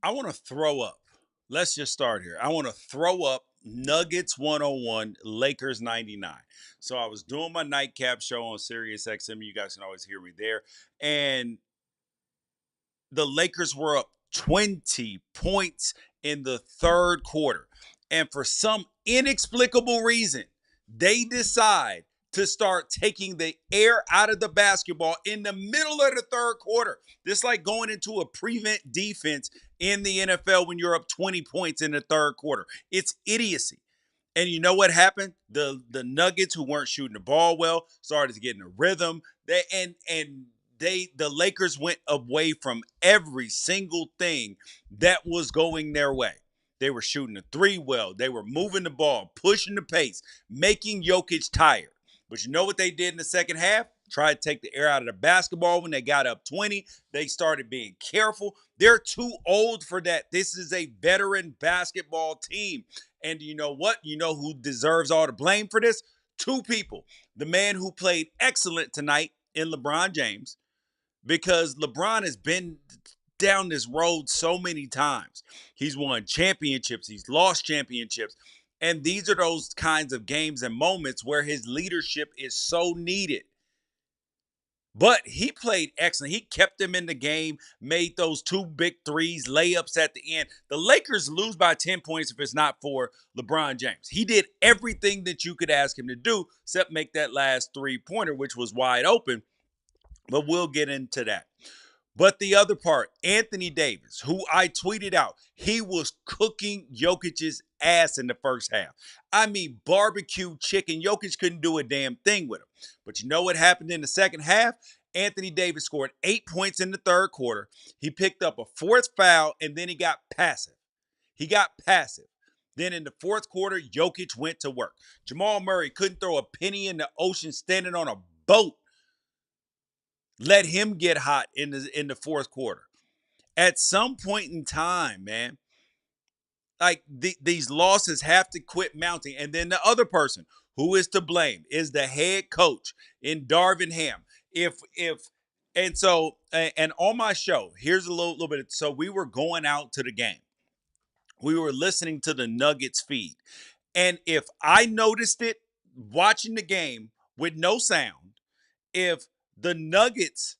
I want to throw up. Let's just start here. I want to throw up Nuggets 101, Lakers 99. So I was doing my nightcap show on Sirius XM. You guys can always hear me there. And the Lakers were up 20 points in the third quarter. And for some inexplicable reason, they decide to start taking the air out of the basketball in the middle of the third quarter. This is like going into a prevent defense in the NFL when you're up 20 points in the third quarter. It's idiocy. And you know what happened? The Nuggets, who weren't shooting the ball well, started to get in a rhythm. The Lakers went away from every single thing that was going their way. They were shooting the three well. They were moving the ball, pushing the pace, making Jokic tired. But you know what they did in the second half? Tried to take the air out of the basketball when they got up 20. They started being careful. They're too old for that. This is a veteran basketball team. And you know what? You know who deserves all the blame for this? Two people. The man who played excellent tonight in LeBron James, because LeBron has been down this road so many times. He's won championships, he's lost championships. And these are those kinds of games and moments where his leadership is so needed. But he played excellent. He kept them in the game, made those two big threes, layups at the end. The Lakers lose by 10 points if it's not for LeBron James. He did everything that you could ask him to do except make that last three-pointer, which was wide open. But we'll get into that. But the other part, Anthony Davis, who I tweeted out, he was cooking Jokic's ass in the first half. I mean, barbecue chicken. Jokic couldn't do a damn thing with him. But you know what happened in the second half? Anthony Davis scored 8 points in the third quarter. He picked up a fourth foul, and then he got passive. Then in the fourth quarter, Jokic went to work. Jamal Murray couldn't throw a penny in the ocean standing on a boat. Let him get hot in the fourth quarter. At some point in time, man, like these losses have to quit mounting. And then the other person who is to blame is the head coach in Darvin Ham. And on my show, here's a little bit. So we were going out to the game. We were listening to the Nuggets feed. And if I noticed it watching the game with no sound, if the Nuggets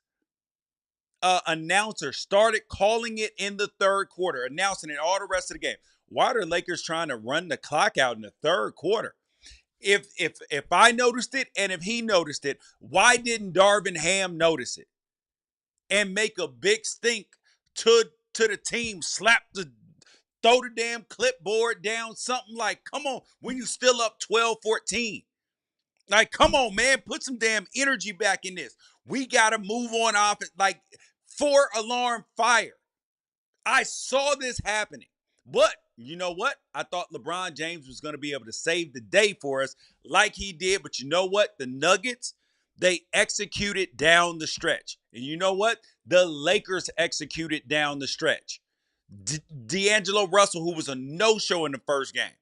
announcer started calling it in the third quarter, announcing it all the rest of the game. Why are the Lakers trying to run the clock out in the third quarter? If I noticed it and if he noticed it, why didn't Darvin Ham notice it and make a big stink to the team, throw the damn clipboard down, something like, come on, when you still up 12-14. Like, come on, man, put some damn energy back in this. We got to move on offense. Like, 4-alarm fire. I saw this happening. But you know what? I thought LeBron James was going to be able to save the day for us like he did. But you know what? The Nuggets, they executed down the stretch. And you know what? The Lakers executed down the stretch. D'Angelo Russell, who was a no-show in the first game,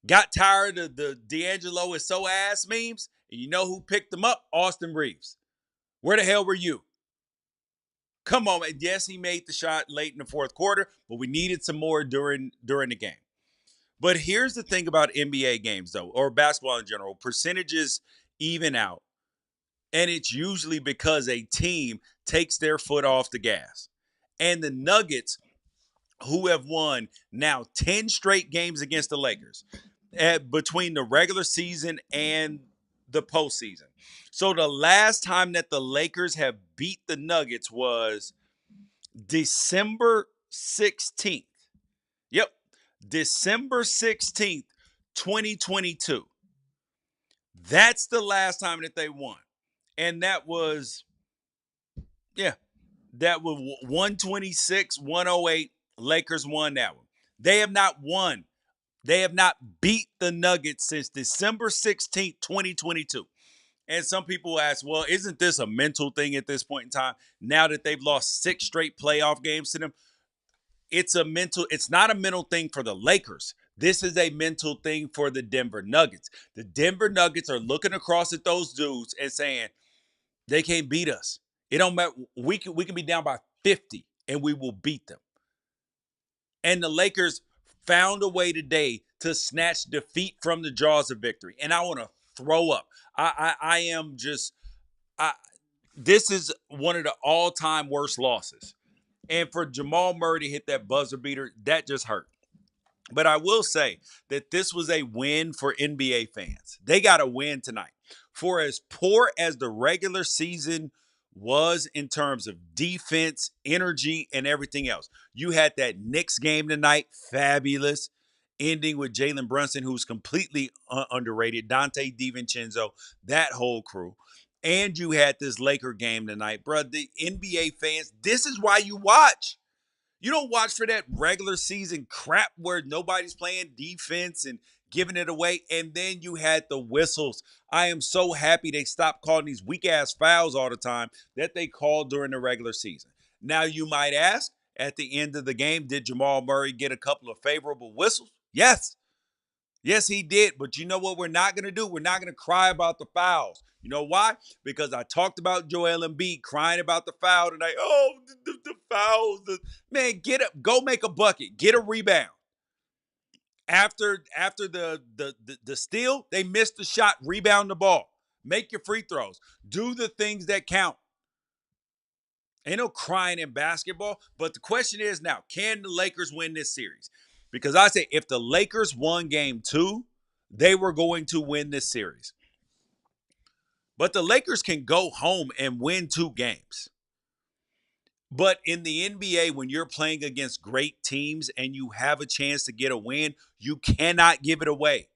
got tired of the D'Angelo is so ass memes. And you know who picked them up? Austin Reeves. Where the hell were you? Come on, man. Yes, he made the shot late in the fourth quarter, but we needed some more during the game. But here's the thing about NBA games, though, or basketball in general. Percentages even out. And it's usually because a team takes their foot off the gas. And the Nuggets, who have won now 10 straight games against the Lakers between the regular season and the postseason. So the last time that the Lakers have beat the Nuggets was December 16th. Yep, December 16th, 2022. That's the last time that they won. And that was 126-108. Lakers won that one. They have not won. They have not beat the Nuggets since December 16th, 2022. And some people ask, well, isn't this a mental thing at this point in time? Now that they've lost 6 straight playoff games to them, it's not a mental thing for the Lakers. This is a mental thing for the Denver Nuggets. The Denver Nuggets are looking across at those dudes and saying, they can't beat us. It don't matter. We can be down by 50 and we will beat them. And the Lakers found a way today to snatch defeat from the jaws of victory. And I want to throw up. I am just I this is one of the all-time worst losses. And for Jamal Murray to hit that buzzer beater, that just hurt. But I will say that this was a win for NBA fans. They got a win tonight. For as poor as the regular season was in terms of defense, energy, and everything else, you had that Knicks game tonight, fabulous, ending with Jalen Brunson, who's completely underrated, Dante DiVincenzo, that whole crew. And you had this Laker game tonight, bro. The NBA fans, this is why you watch. You don't watch for that regular season crap where nobody's playing defense and giving it away. And then you had the whistles. I am so happy they stopped calling these weak ass fouls all the time that they called during the regular season. Now, you might ask, at the end of the game, did Jamal Murray get a couple of favorable whistles? Yes. Yes, he did. But you know what we're not going to do? We're not going to cry about the fouls. You know why? Because I talked about Joel Embiid crying about the foul tonight. Oh, the fouls. Man, get up. Go make a bucket. Get a rebound. After the steal, they missed the shot. Rebound the ball. Make your free throws. Do the things that count. Ain't no crying in basketball. But the question is now, can the Lakers win this series? Because I say if the Lakers won game 2, they were going to win this series. But the Lakers can go home and win 2 games. But in the NBA, when you're playing against great teams and you have a chance to get a win, you cannot give it away.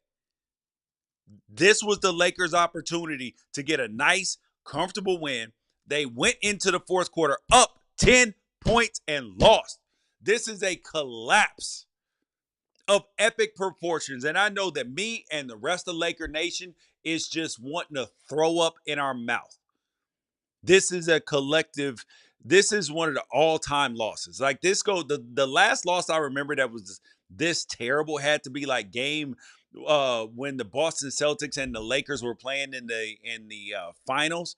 This was the Lakers' opportunity to get a nice, comfortable win. They went into the fourth quarter up 10 points and lost. This is a collapse of epic proportions. And I know that me and the rest of Laker Nation is just wanting to throw up in our mouth. This is a collective. This is one of the all-time losses. Like the last loss I remember that was this terrible had to be like game when the Boston Celtics and the Lakers were playing in the finals.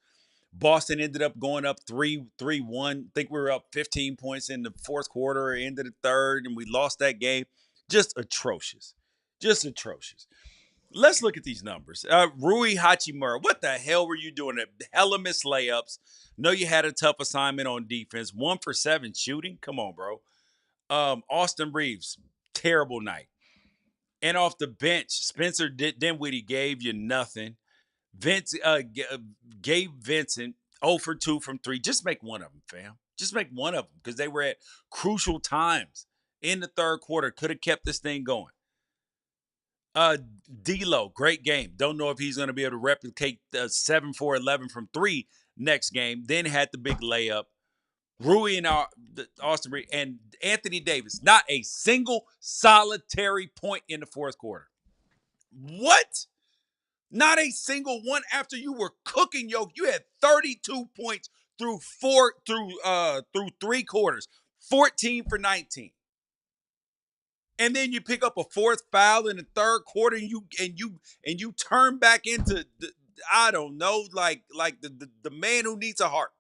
Boston ended up going up 3-1. I think we were up 15 points in the fourth quarter, into the third, and we lost that game. Just atrocious. Just atrocious. Let's look at these numbers. Rui Hachimura, what the hell were you doing? Hella missed layups. Know you had a tough assignment on defense. 1 for 7 shooting. Come on, bro. Austin Reeves, terrible night. And off the bench, Spencer Dinwiddie gave you nothing. Gabe Vincent 0 for 2 from 3. Just make one of them, fam. Just make one of them because they were at crucial times in the third quarter. Could have kept this thing going. D'Lo, great game. Don't know if he's going to be able to replicate 7 for 11 from 3 next game. Then had the big layup. Rui and Austin Reed and Anthony Davis, not a single solitary point in the fourth quarter. What? Not a single one after you were cooking, yo. You had 32 points through 3 quarters, 14 for 19. And then you pick up a fourth foul in the third quarter, and you turn back into I don't know, like the man who needs a heart.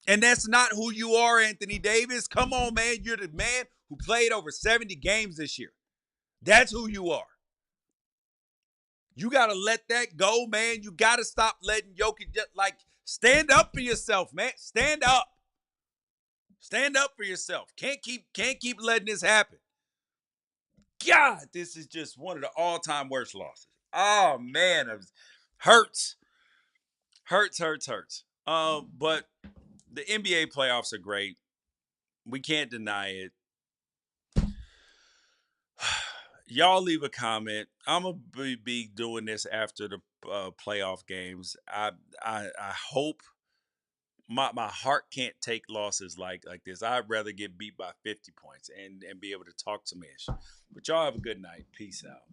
And that's not who you are, Anthony Davis. Come on, man. You're the man who played over 70 games this year. That's who you are. You got to let that go, man. You got to stop letting Jokic, stand up for yourself, man. Stand up. Stand up for yourself. Can't keep letting this happen. God, this is just one of the all-time worst losses. Oh, man. It hurts. Hurts. But the NBA playoffs are great. We can't deny it. Y'all leave a comment. I'm gonna be doing this after the playoff games. I hope my heart can't take losses like this. I'd rather get beat by 50 points and be able to talk some ish. But y'all have a good night. Peace out.